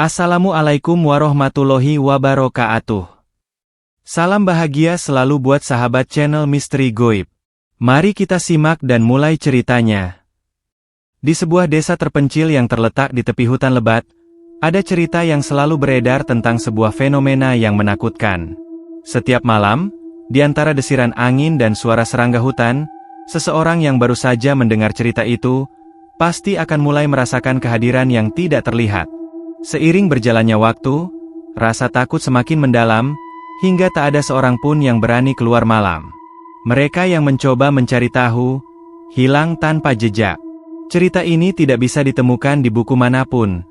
Assalamualaikum warahmatullahi wabarakatuh. Salam bahagia selalu buat sahabat channel Misteri Goib. Mari kita simak dan mulai ceritanya. Di sebuah desa terpencil yang terletak di tepi hutan lebat, ada cerita yang selalu beredar tentang sebuah fenomena yang menakutkan. Setiap malam, di antara desiran angin dan suara serangga hutan, seseorang yang baru saja mendengar cerita itu, pasti akan mulai merasakan kehadiran yang tidak terlihat. Seiring berjalannya waktu, rasa takut semakin mendalam, hingga tak ada seorang pun yang berani keluar malam. Mereka yang mencoba mencari tahu, hilang tanpa jejak. Cerita ini tidak bisa ditemukan di buku manapun,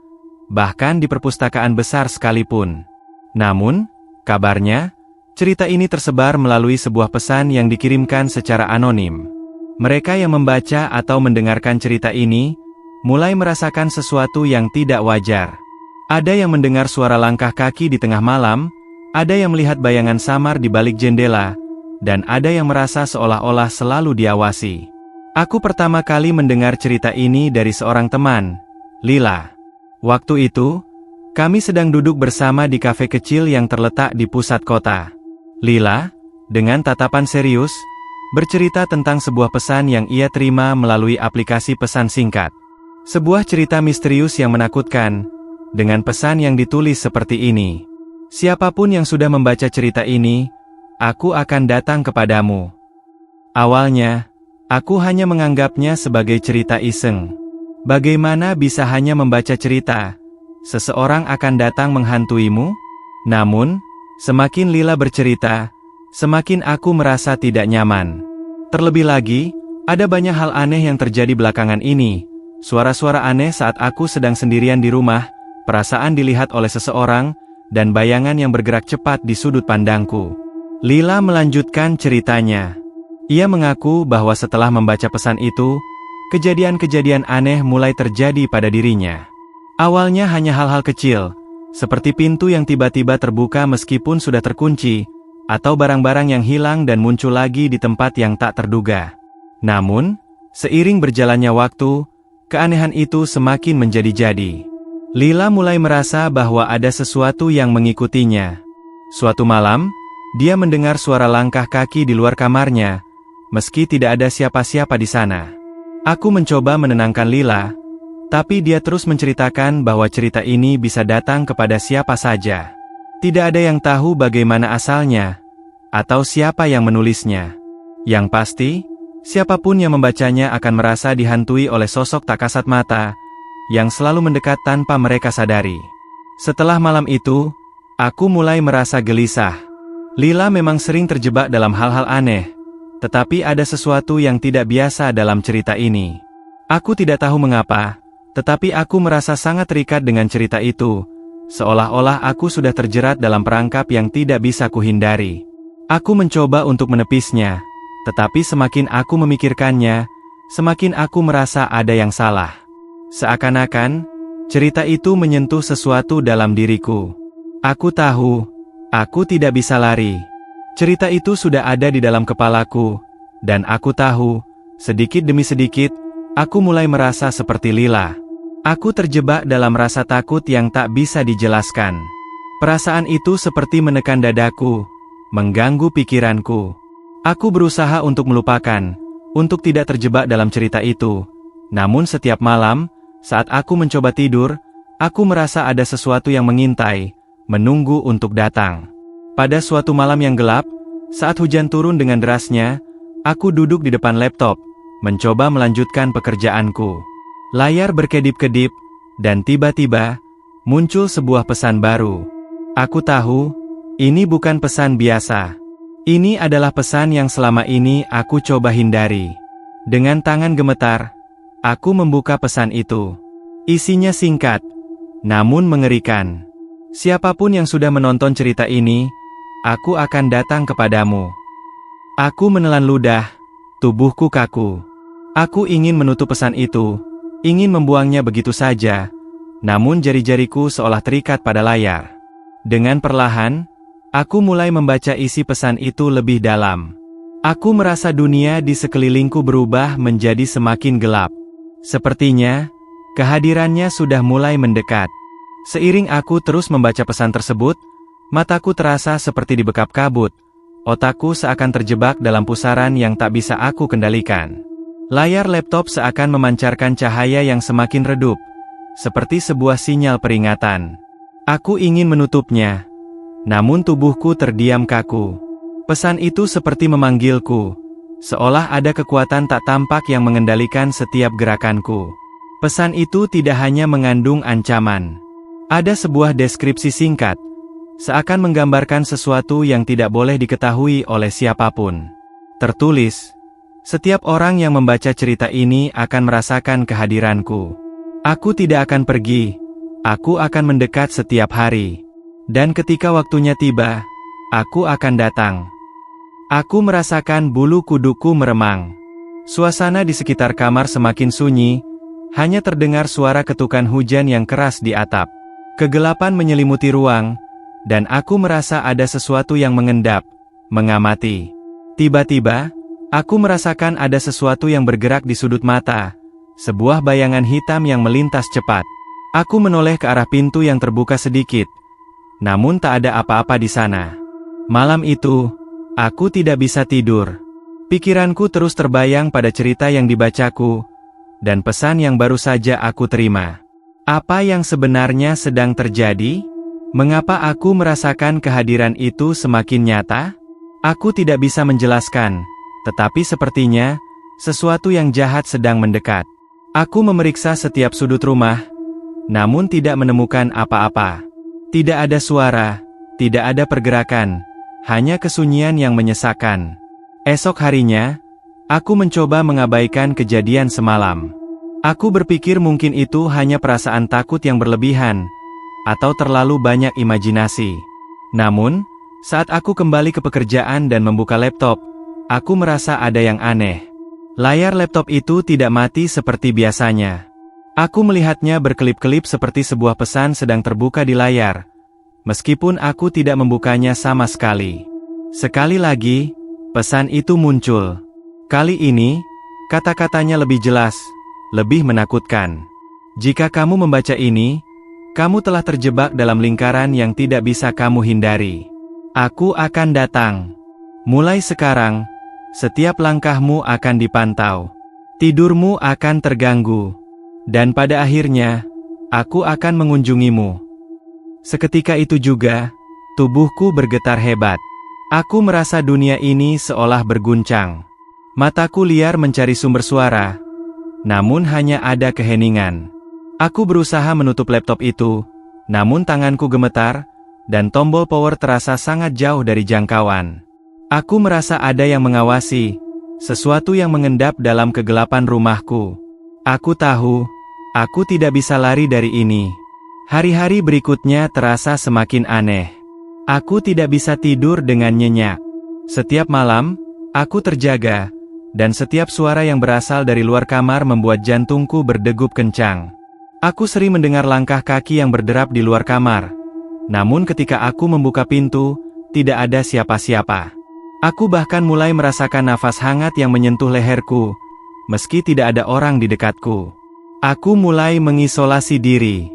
bahkan di perpustakaan besar sekalipun. Namun, kabarnya, cerita ini tersebar melalui sebuah pesan yang dikirimkan secara anonim. Mereka yang membaca atau mendengarkan cerita ini, mulai merasakan sesuatu yang tidak wajar. Ada yang mendengar suara langkah kaki di tengah malam, ada yang melihat bayangan samar di balik jendela, dan ada yang merasa seolah-olah selalu diawasi. Aku pertama kali mendengar cerita ini dari seorang teman, Lila. Waktu itu, kami sedang duduk bersama di kafe kecil yang terletak di pusat kota. Lila, dengan tatapan serius, bercerita tentang sebuah pesan yang ia terima melalui aplikasi pesan singkat. Sebuah cerita misterius yang menakutkan, dengan pesan yang ditulis seperti ini. Siapapun yang sudah membaca cerita ini, aku akan datang kepadamu. Awalnya, aku hanya menganggapnya sebagai cerita iseng. Bagaimana bisa hanya membaca cerita, seseorang akan datang menghantuimu? Namun, semakin Lila bercerita, semakin aku merasa tidak nyaman. Terlebih lagi, ada banyak hal aneh yang terjadi belakangan ini. Suara-suara aneh saat aku sedang sendirian di rumah, perasaan dilihat oleh seseorang, dan bayangan yang bergerak cepat di sudut pandangku. Lila melanjutkan ceritanya. Ia mengaku bahwa setelah membaca pesan itu, kejadian-kejadian aneh mulai terjadi pada dirinya. Awalnya hanya hal-hal kecil, seperti pintu yang tiba-tiba terbuka meskipun sudah terkunci, atau barang-barang yang hilang dan muncul lagi di tempat yang tak terduga. Namun, seiring berjalannya waktu, keanehan itu semakin menjadi-jadi. Lila mulai merasa bahwa ada sesuatu yang mengikutinya. Suatu malam, dia mendengar suara langkah kaki di luar kamarnya, meski tidak ada siapa-siapa di sana. Aku mencoba menenangkan Lila, tapi dia terus menceritakan bahwa cerita ini bisa datang kepada siapa saja. Tidak ada yang tahu bagaimana asalnya, atau siapa yang menulisnya. Yang pasti, siapapun yang membacanya akan merasa dihantui oleh sosok tak kasat mata, yang selalu mendekat tanpa mereka sadari. Setelah malam itu, aku mulai merasa gelisah. Lila memang sering terjebak dalam hal-hal aneh, tetapi ada sesuatu yang tidak biasa dalam cerita ini. Aku tidak tahu mengapa, tetapi aku merasa sangat terikat dengan cerita itu, seolah-olah aku sudah terjerat dalam perangkap yang tidak bisa kuhindari. Aku mencoba untuk menepisnya, tetapi semakin aku memikirkannya, semakin aku merasa ada yang salah. Seakan-akan, cerita itu menyentuh sesuatu dalam diriku. Aku tahu, aku tidak bisa lari. Cerita itu sudah ada di dalam kepalaku, dan aku tahu, sedikit demi sedikit, aku mulai merasa seperti Lila. Aku terjebak dalam rasa takut yang tak bisa dijelaskan. Perasaan itu seperti menekan dadaku, mengganggu pikiranku. Aku berusaha untuk melupakan, untuk tidak terjebak dalam cerita itu. Namun setiap malam, saat aku mencoba tidur, aku merasa ada sesuatu yang mengintai, menunggu untuk datang. Pada suatu malam yang gelap, saat hujan turun dengan derasnya, aku duduk di depan laptop, mencoba melanjutkan pekerjaanku. Layar berkedip-kedip, dan tiba-tiba, muncul sebuah pesan baru. Aku tahu, ini bukan pesan biasa. Ini adalah pesan yang selama ini aku coba hindari. Dengan tangan gemetar, aku membuka pesan itu. Isinya singkat, namun mengerikan. Siapapun yang sudah menonton cerita ini, aku akan datang kepadamu. Aku menelan ludah, tubuhku kaku. Aku ingin menutup pesan itu, ingin membuangnya begitu saja, namun jari-jariku seolah terikat pada layar. Dengan perlahan, aku mulai membaca isi pesan itu lebih dalam. Aku merasa dunia di sekelilingku berubah menjadi semakin gelap. Sepertinya, kehadirannya sudah mulai mendekat. Seiring aku terus membaca pesan tersebut, mataku terasa seperti dibekap kabut. Otakku seakan terjebak dalam pusaran yang tak bisa aku kendalikan. Layar laptop seakan memancarkan cahaya yang semakin redup, seperti sebuah sinyal peringatan. Aku ingin menutupnya, namun tubuhku terdiam kaku. Pesan itu seperti memanggilku, seolah ada kekuatan tak tampak yang mengendalikan setiap gerakanku. Pesan itu tidak hanya mengandung ancaman. Ada sebuah deskripsi singkat, seakan menggambarkan sesuatu yang tidak boleh diketahui oleh siapapun. Tertulis, setiap orang yang membaca cerita ini akan merasakan kehadiranku. Aku tidak akan pergi, aku akan mendekat setiap hari. Dan ketika waktunya tiba, aku akan datang. Aku merasakan bulu kuduku meremang. Suasana di sekitar kamar semakin sunyi, hanya terdengar suara ketukan hujan yang keras di atap. Kegelapan menyelimuti ruang, dan aku merasa ada sesuatu yang mengendap, mengamati. Tiba-tiba, aku merasakan ada sesuatu yang bergerak di sudut mata, sebuah bayangan hitam yang melintas cepat. Aku menoleh ke arah pintu yang terbuka sedikit, namun tak ada apa-apa di sana. Malam itu, aku tidak bisa tidur. Pikiranku terus terbayang pada cerita yang dibacaku, dan pesan yang baru saja aku terima. Apa yang sebenarnya sedang terjadi? Mengapa aku merasakan kehadiran itu semakin nyata? Aku tidak bisa menjelaskan, tetapi sepertinya sesuatu yang jahat sedang mendekat. Aku memeriksa setiap sudut rumah, namun tidak menemukan apa-apa. Tidak ada suara, tidak ada pergerakan, hanya kesunyian yang menyesakkan. Esok harinya, aku mencoba mengabaikan kejadian semalam. Aku berpikir mungkin itu hanya perasaan takut yang berlebihan, atau terlalu banyak imajinasi. Namun, saat aku kembali ke pekerjaan dan membuka laptop, aku merasa ada yang aneh. Layar laptop itu tidak mati seperti biasanya. Aku melihatnya berkelip-kelip seperti sebuah pesan sedang terbuka di layar, meskipun aku tidak membukanya sama sekali. Sekali lagi, pesan itu muncul. Kali ini, kata-katanya lebih jelas, lebih menakutkan. Jika kamu membaca ini, kamu telah terjebak dalam lingkaran yang tidak bisa kamu hindari. Aku akan datang. Mulai sekarang, setiap langkahmu akan dipantau. Tidurmu akan terganggu. Dan pada akhirnya, aku akan mengunjungimu. Seketika itu juga, tubuhku bergetar hebat. Aku merasa dunia ini seolah berguncang. Mataku liar mencari sumber suara, namun hanya ada keheningan. Aku berusaha menutup laptop itu, namun tanganku gemetar, dan tombol power terasa sangat jauh dari jangkauan. Aku merasa ada yang mengawasi, sesuatu yang mengendap dalam kegelapan rumahku. Aku tahu, aku tidak bisa lari dari ini. Hari-hari berikutnya terasa semakin aneh. Aku tidak bisa tidur dengan nyenyak. Setiap malam, aku terjaga, dan setiap suara yang berasal dari luar kamar membuat jantungku berdegup kencang. Aku sering mendengar langkah kaki yang berderap di luar kamar. Namun ketika aku membuka pintu, tidak ada siapa-siapa. Aku bahkan mulai merasakan nafas hangat yang menyentuh leherku, meski tidak ada orang di dekatku. Aku mulai mengisolasi diri.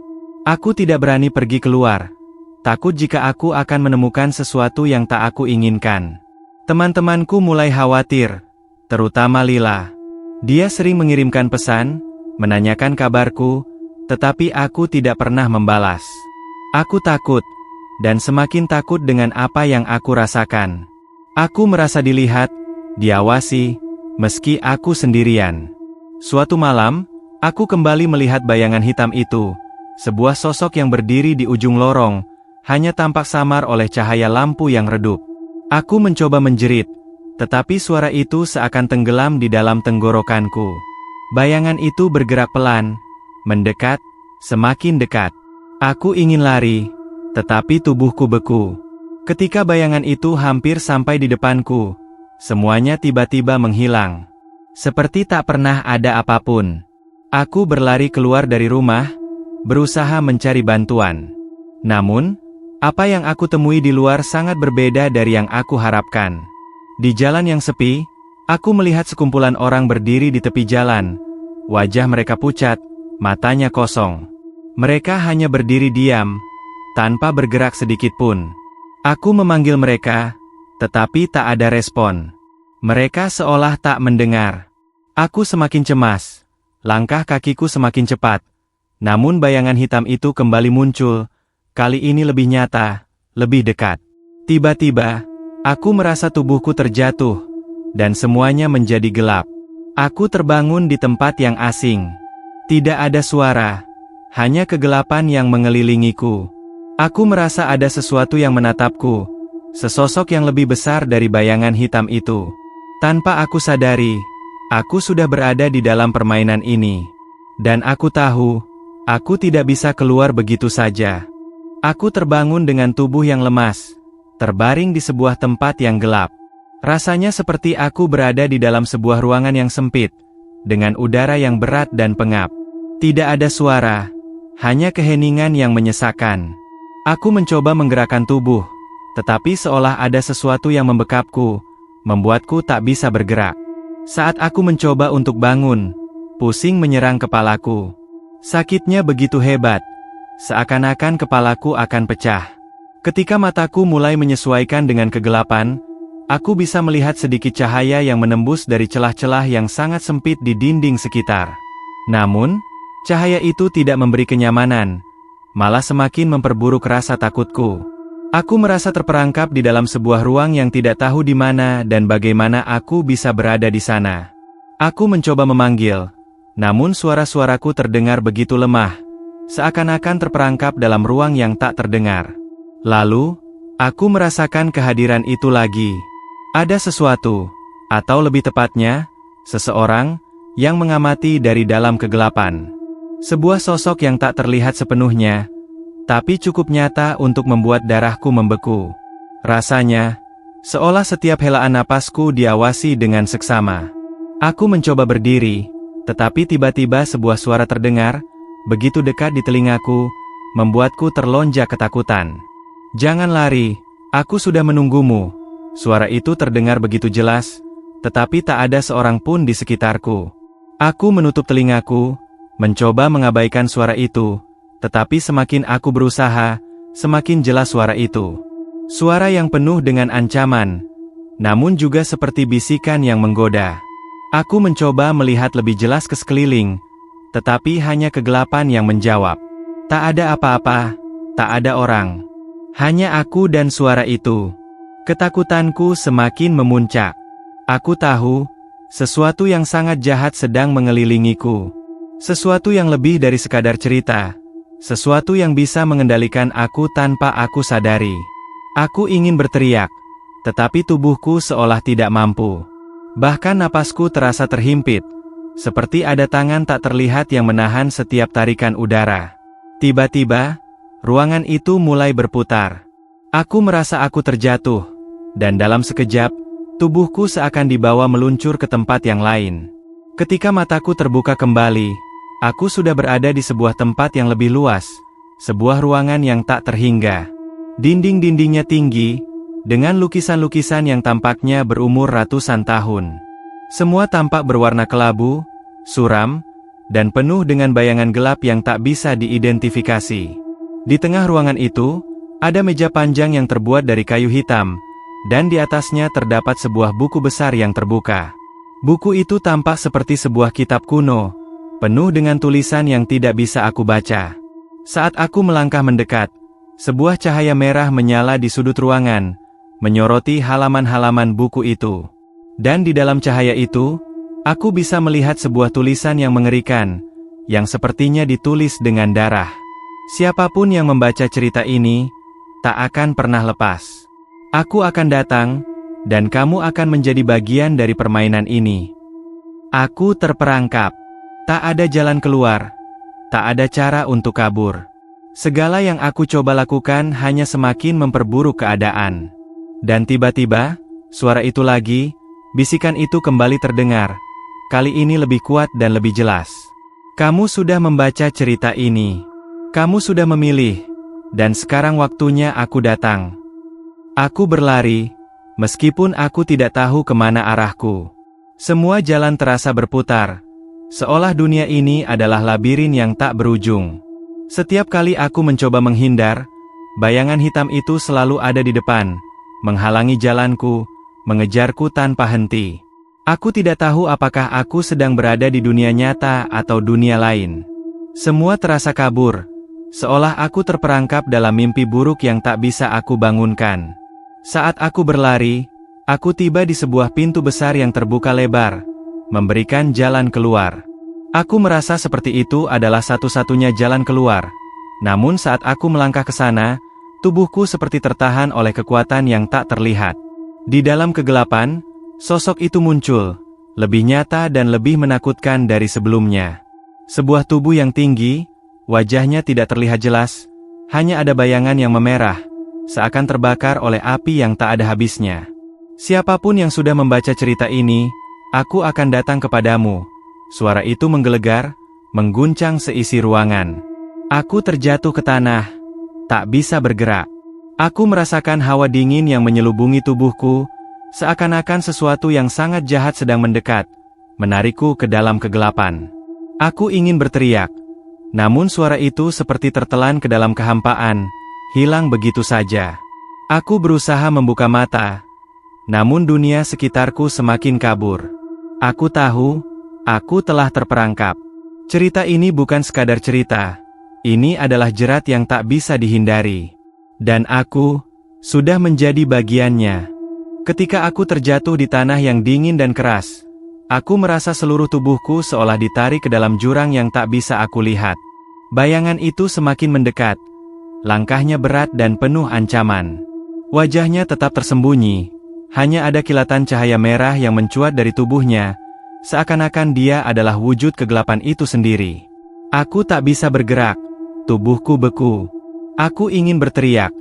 Aku tidak berani pergi keluar, takut jika aku akan menemukan sesuatu yang tak aku inginkan. Teman-temanku mulai khawatir, terutama Lila. Dia sering mengirimkan pesan, menanyakan kabarku, tetapi aku tidak pernah membalas. Aku takut, dan semakin takut dengan apa yang aku rasakan. Aku merasa dilihat, diawasi, meski aku sendirian. Suatu malam, aku kembali melihat bayangan hitam itu, sebuah sosok yang berdiri di ujung lorong, hanya tampak samar oleh cahaya lampu yang redup. Aku mencoba menjerit, tetapi suara itu seakan tenggelam di dalam tenggorokanku. Bayangan itu bergerak pelan, mendekat, semakin dekat. Aku ingin lari, tetapi tubuhku beku. Ketika bayangan itu hampir sampai di depanku, semuanya tiba-tiba menghilang. Seperti tak pernah ada apapun. Aku berlari keluar dari rumah, berusaha mencari bantuan. Namun, apa yang aku temui di luar sangat berbeda dari yang aku harapkan. Di jalan yang sepi, aku melihat sekumpulan orang berdiri di tepi jalan. Wajah mereka pucat, matanya kosong. Mereka hanya berdiri diam, tanpa bergerak sedikit pun. Aku memanggil mereka, tetapi tak ada respon. Mereka seolah tak mendengar. Aku semakin cemas. Langkah kakiku semakin cepat. Namun bayangan hitam itu kembali muncul, kali ini lebih nyata, lebih dekat. Tiba-tiba, aku merasa tubuhku terjatuh, dan semuanya menjadi gelap. Aku terbangun di tempat yang asing. Tidak ada suara, hanya kegelapan yang mengelilingiku. Aku merasa ada sesuatu yang menatapku, sesosok yang lebih besar dari bayangan hitam itu. Tanpa aku sadari, aku sudah berada di dalam permainan ini. Dan aku tahu, aku tidak bisa keluar begitu saja. Aku terbangun dengan tubuh yang lemas, terbaring di sebuah tempat yang gelap. Rasanya seperti aku berada di dalam sebuah ruangan yang sempit, dengan udara yang berat dan pengap. Tidak ada suara, hanya keheningan yang menyesakkan. Aku mencoba menggerakkan tubuh, tetapi seolah ada sesuatu yang membekapku, membuatku tak bisa bergerak. Saat aku mencoba untuk bangun, pusing menyerang kepalaku. Sakitnya begitu hebat, seakan-akan kepalaku akan pecah. Ketika mataku mulai menyesuaikan dengan kegelapan, aku bisa melihat sedikit cahaya yang menembus dari celah-celah yang sangat sempit di dinding sekitar. Namun, cahaya itu tidak memberi kenyamanan, malah semakin memperburuk rasa takutku. Aku merasa terperangkap di dalam sebuah ruang yang tidak tahu di mana dan bagaimana aku bisa berada di sana. Aku mencoba memanggil, namun suara-suaraku terdengar begitu lemah, seakan-akan terperangkap dalam ruang yang tak terdengar. Lalu, aku merasakan kehadiran itu lagi. Ada sesuatu, atau lebih tepatnya, seseorang, yang mengamati dari dalam kegelapan. Sebuah sosok yang tak terlihat sepenuhnya, tapi cukup nyata untuk membuat darahku membeku. Rasanya, seolah setiap helaan napasku diawasi dengan seksama. Aku mencoba berdiri, tetapi tiba-tiba sebuah suara terdengar, begitu dekat di telingaku, membuatku terlonjak ketakutan. "Jangan lari, aku sudah menunggumu." Suara itu terdengar begitu jelas, tetapi tak ada seorang pun di sekitarku. Aku menutup telingaku, mencoba mengabaikan suara itu, tetapi semakin aku berusaha, semakin jelas suara itu. Suara yang penuh dengan ancaman, namun juga seperti bisikan yang menggoda. Aku mencoba melihat lebih jelas ke sekeliling, tetapi hanya kegelapan yang menjawab. Tak ada apa-apa, tak ada orang. Hanya aku dan suara itu. Ketakutanku semakin memuncak. Aku tahu, sesuatu yang sangat jahat sedang mengelilingiku. Sesuatu yang lebih dari sekadar cerita. Sesuatu yang bisa mengendalikan aku tanpa aku sadari. Aku ingin berteriak, tetapi tubuhku seolah tidak mampu. Bahkan napasku terasa terhimpit, seperti ada tangan tak terlihat yang menahan setiap tarikan udara. Tiba-tiba, ruangan itu mulai berputar. Aku merasa aku terjatuh, dan dalam sekejap, tubuhku seakan dibawa meluncur ke tempat yang lain. Ketika mataku terbuka kembali, aku sudah berada di sebuah tempat yang lebih luas, sebuah ruangan yang tak terhingga. Dinding-dindingnya tinggi, dengan lukisan-lukisan yang tampaknya berumur ratusan tahun. Semua tampak berwarna kelabu, suram, dan penuh dengan bayangan gelap yang tak bisa diidentifikasi. Di tengah ruangan itu, ada meja panjang yang terbuat dari kayu hitam, dan di atasnya terdapat sebuah buku besar yang terbuka. Buku itu tampak seperti sebuah kitab kuno, penuh dengan tulisan yang tidak bisa aku baca. Saat aku melangkah mendekat, sebuah cahaya merah menyala di sudut ruangan, menyoroti halaman-halaman buku itu. Dan di dalam cahaya itu, aku bisa melihat sebuah tulisan yang mengerikan, yang sepertinya ditulis dengan darah. Siapapun yang membaca cerita ini, tak akan pernah lepas. Aku akan datang, dan kamu akan menjadi bagian dari permainan ini. Aku terperangkap. Tak ada jalan keluar. Tak ada cara untuk kabur. Segala yang aku coba lakukan hanya semakin memperburuk keadaan. Dan tiba-tiba, suara itu lagi, bisikan itu kembali terdengar. Kali ini lebih kuat dan lebih jelas. Kamu sudah membaca cerita ini. Kamu sudah memilih. Dan sekarang waktunya aku datang. Aku berlari, meskipun aku tidak tahu kemana arahku. Semua jalan terasa berputar, seolah dunia ini adalah labirin yang tak berujung. Setiap kali aku mencoba menghindar, bayangan hitam itu selalu ada di depan, menghalangi jalanku, mengejarku tanpa henti. Aku tidak tahu apakah aku sedang berada di dunia nyata atau dunia lain. Semua terasa kabur, seolah aku terperangkap dalam mimpi buruk yang tak bisa aku bangunkan. Saat aku berlari, aku tiba di sebuah pintu besar yang terbuka lebar, memberikan jalan keluar. Aku merasa seperti itu adalah satu-satunya jalan keluar. Namun saat aku melangkah ke sana, tubuhku seperti tertahan oleh kekuatan yang tak terlihat. Di dalam kegelapan, sosok itu muncul, lebih nyata dan lebih menakutkan dari sebelumnya. Sebuah tubuh yang tinggi, wajahnya tidak terlihat jelas, hanya ada bayangan yang memerah, seakan terbakar oleh api yang tak ada habisnya. Siapapun yang sudah membaca cerita ini, aku akan datang kepadamu. Suara itu menggelegar, mengguncang seisi ruangan. Aku terjatuh ke tanah, tak bisa bergerak. Aku merasakan hawa dingin yang menyelubungi tubuhku, seakan-akan sesuatu yang sangat jahat sedang mendekat, menarikku ke dalam kegelapan. Aku ingin berteriak, namun suara itu seperti tertelan ke dalam kehampaan, hilang begitu saja. Aku berusaha membuka mata, namun dunia sekitarku semakin kabur. Aku tahu, aku telah terperangkap. Cerita ini bukan sekadar cerita, ini adalah jerat yang tak bisa dihindari. Dan aku sudah menjadi bagiannya. Ketika aku terjatuh di tanah yang dingin dan keras, aku merasa seluruh tubuhku seolah ditarik ke dalam jurang yang tak bisa aku lihat. Bayangan itu semakin mendekat, langkahnya berat dan penuh ancaman. Wajahnya tetap tersembunyi, hanya ada kilatan cahaya merah yang mencuat dari tubuhnya, seakan-akan dia adalah wujud kegelapan itu sendiri. Aku tak bisa bergerak, tubuhku beku. Aku ingin berteriak,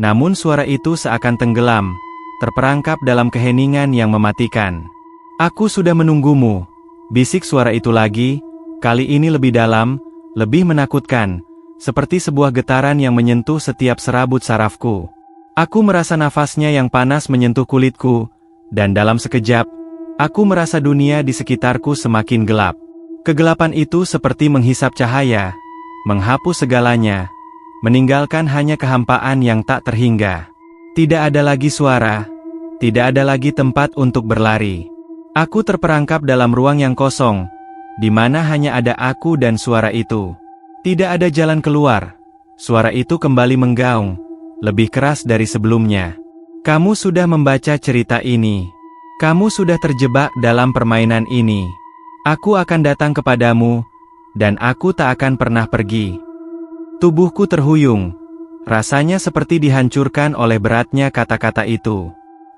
namun suara itu seakan tenggelam, terperangkap dalam keheningan yang mematikan. Aku sudah menunggumu, bisik suara itu lagi, kali ini lebih dalam, lebih menakutkan, seperti sebuah getaran yang menyentuh setiap serabut sarafku. Aku merasa nafasnya yang panas menyentuh kulitku, dan dalam sekejap, aku merasa dunia di sekitarku semakin gelap. Kegelapan itu seperti menghisap cahaya, menghapus segalanya, meninggalkan hanya kehampaan yang tak terhingga. Tidak ada lagi suara, tidak ada lagi tempat untuk berlari. Aku terperangkap dalam ruang yang kosong, di mana hanya ada aku dan suara itu. Tidak ada jalan keluar. Suara itu kembali menggaung, lebih keras dari sebelumnya. Kamu sudah membaca cerita ini. Kamu sudah terjebak dalam permainan ini. Aku akan datang kepadamu, dan aku tak akan pernah pergi. Tubuhku terhuyung, rasanya seperti dihancurkan oleh beratnya kata-kata itu.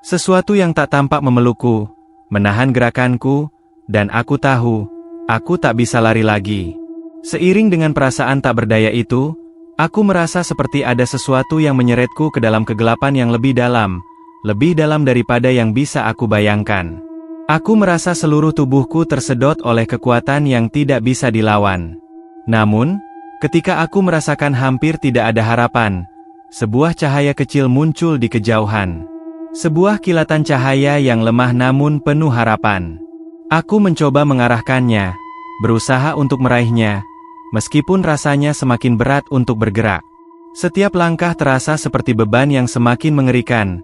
Sesuatu yang tak tampak memelukku, menahan gerakanku, dan aku tahu, aku tak bisa lari lagi. Seiring dengan perasaan tak berdaya itu, aku merasa seperti ada sesuatu yang menyeretku ke dalam kegelapan yang lebih dalam daripada yang bisa aku bayangkan. Aku merasa seluruh tubuhku tersedot oleh kekuatan yang tidak bisa dilawan. Namun, ketika aku merasakan hampir tidak ada harapan, sebuah cahaya kecil muncul di kejauhan. Sebuah kilatan cahaya yang lemah namun penuh harapan. Aku mencoba mengarahkannya, berusaha untuk meraihnya, meskipun rasanya semakin berat untuk bergerak. Setiap langkah terasa seperti beban yang semakin mengerikan,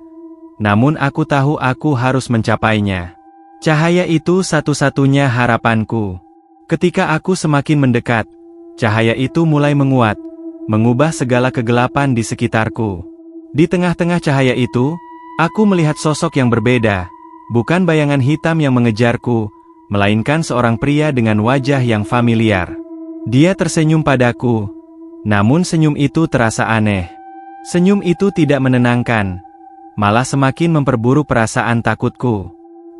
namun aku tahu aku harus mencapainya. Cahaya itu satu-satunya harapanku. Ketika aku semakin mendekat, cahaya itu mulai menguat, mengubah segala kegelapan di sekitarku. Di tengah-tengah cahaya itu, aku melihat sosok yang berbeda, bukan bayangan hitam yang mengejarku, melainkan seorang pria dengan wajah yang familiar. Dia tersenyum padaku, namun senyum itu terasa aneh. Senyum itu tidak menenangkan, malah semakin memperburuk perasaan takutku.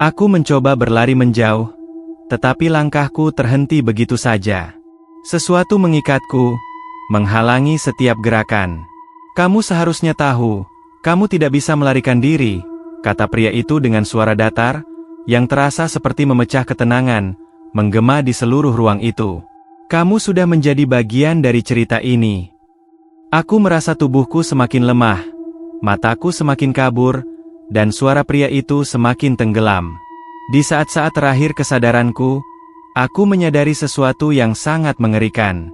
Aku mencoba berlari menjauh, tetapi langkahku terhenti begitu saja. Sesuatu mengikatku, menghalangi setiap gerakan. Kamu seharusnya tahu, kamu tidak bisa melarikan diri, kata pria itu dengan suara datar, yang terasa seperti memecah ketenangan, menggema di seluruh ruang itu. Kamu sudah menjadi bagian dari cerita ini. Aku merasa tubuhku semakin lemah, mataku semakin kabur, dan suara pria itu semakin tenggelam. Di saat-saat terakhir kesadaranku, aku menyadari sesuatu yang sangat mengerikan.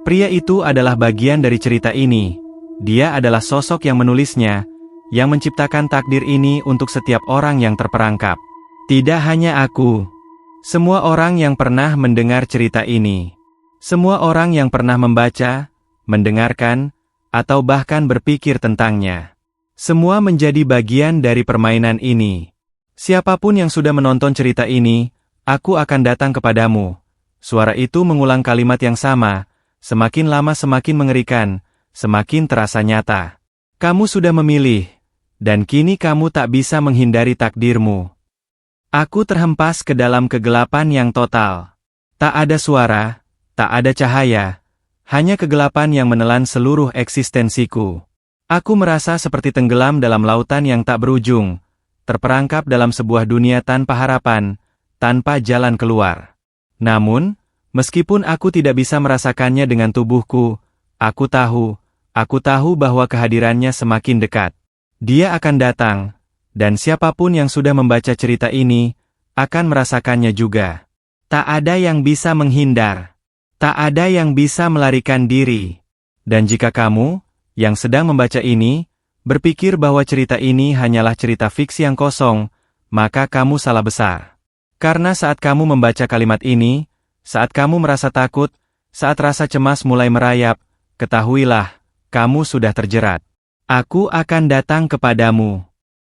Pria itu adalah bagian dari cerita ini. Dia adalah sosok yang menulisnya, yang menciptakan takdir ini untuk setiap orang yang terperangkap. Tidak hanya aku. Semua orang yang pernah mendengar cerita ini. Semua orang yang pernah membaca, mendengarkan, atau bahkan berpikir tentangnya. Semua menjadi bagian dari permainan ini. Siapapun yang sudah menonton cerita ini, aku akan datang kepadamu. Suara itu mengulang kalimat yang sama, semakin lama semakin mengerikan, semakin terasa nyata. Kamu sudah memilih, dan kini kamu tak bisa menghindari takdirmu. Aku terhempas ke dalam kegelapan yang total. Tak ada suara, tak ada cahaya, hanya kegelapan yang menelan seluruh eksistensiku. Aku merasa seperti tenggelam dalam lautan yang tak berujung, terperangkap dalam sebuah dunia tanpa harapan, tanpa jalan keluar. Namun, meskipun aku tidak bisa merasakannya dengan tubuhku, aku tahu bahwa kehadirannya semakin dekat. Dia akan datang, dan siapapun yang sudah membaca cerita ini, akan merasakannya juga. Tak ada yang bisa menghindar. Tak ada yang bisa melarikan diri. Dan jika kamu, yang sedang membaca ini, berpikir bahwa cerita ini hanyalah cerita fiksi yang kosong, maka kamu salah besar. Karena saat kamu membaca kalimat ini, saat kamu merasa takut, saat rasa cemas mulai merayap, ketahuilah, kamu sudah terjerat. Aku akan datang kepadamu.